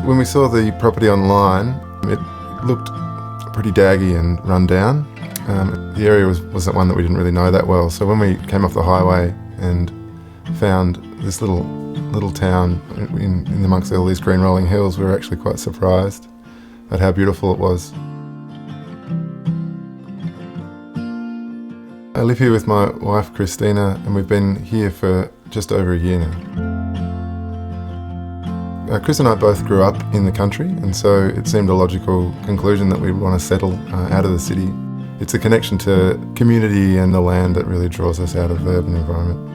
When we saw the property online, it looked pretty daggy and run down. The area wasn't one that we didn't really know that well, so when we came off the highway and found this little town in amongst all these green rolling hills, we were actually quite surprised at how beautiful it was. I live here with my wife Krystina, and we've been here for just over a year now. Chris and I both grew up in the country, and so it seemed a logical conclusion that we'd want to settle out of the city. It's a connection to community and the land that really draws us out of the urban environment.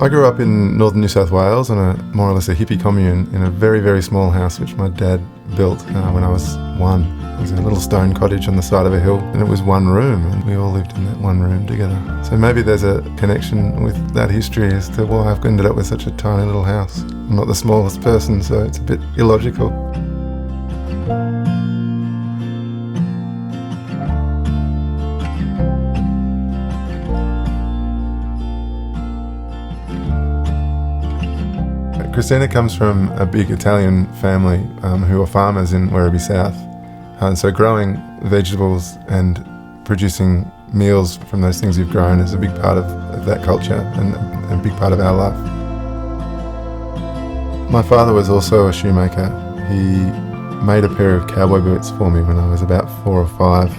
I grew up in northern New South Wales on more or less a hippie commune in a very, very small house which my dad built when I was 1. It was a little stone cottage on the side of a hill, and it was one room, and we all lived in that one room together. So maybe there's a connection with that history as to why I've ended up with such a tiny little house. I'm not the smallest person, so it's a bit illogical. Krystina comes from a big Italian family who are farmers in Werribee South. And so growing vegetables and producing meals from those things you've grown is a big part of that culture and a big part of our life. My father was also a shoemaker. He made a pair of cowboy boots for me when I was about 4 or 5,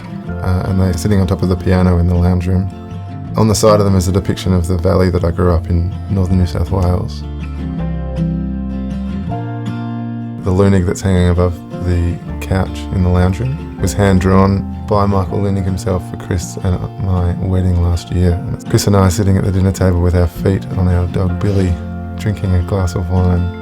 and they're sitting on top of the piano in the lounge room. On the side of them is a depiction of the valley that I grew up in, northern New South Wales. The loonig that's hanging above the couch in the lounge room was hand-drawn by Michael Loonig himself for Chris and my wedding last year. And Chris and I sitting at the dinner table with our feet on our dog Billy, drinking a glass of wine.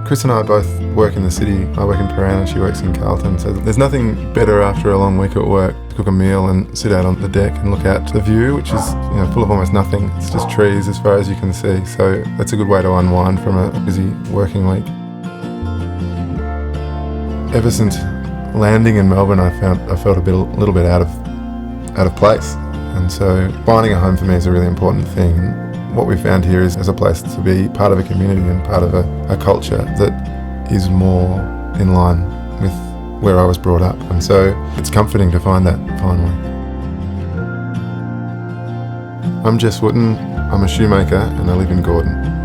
Chris and I both work in the city. I work in Paran and she works in Carlton, so there's nothing better after a long week at work to cook a meal and sit out on the deck and look out to the view, which is full of almost nothing. It's just trees as far as you can see, so that's a good way to unwind from a busy working week. Ever since landing in Melbourne, I felt a little bit out of place, and so finding a home for me is a really important thing. And what we found here is as a place to be part of a community and part of a culture that is more in line with where I was brought up, and so it's comforting to find that finally. I'm Jess Wootten, I'm a shoemaker and I live in Gordon.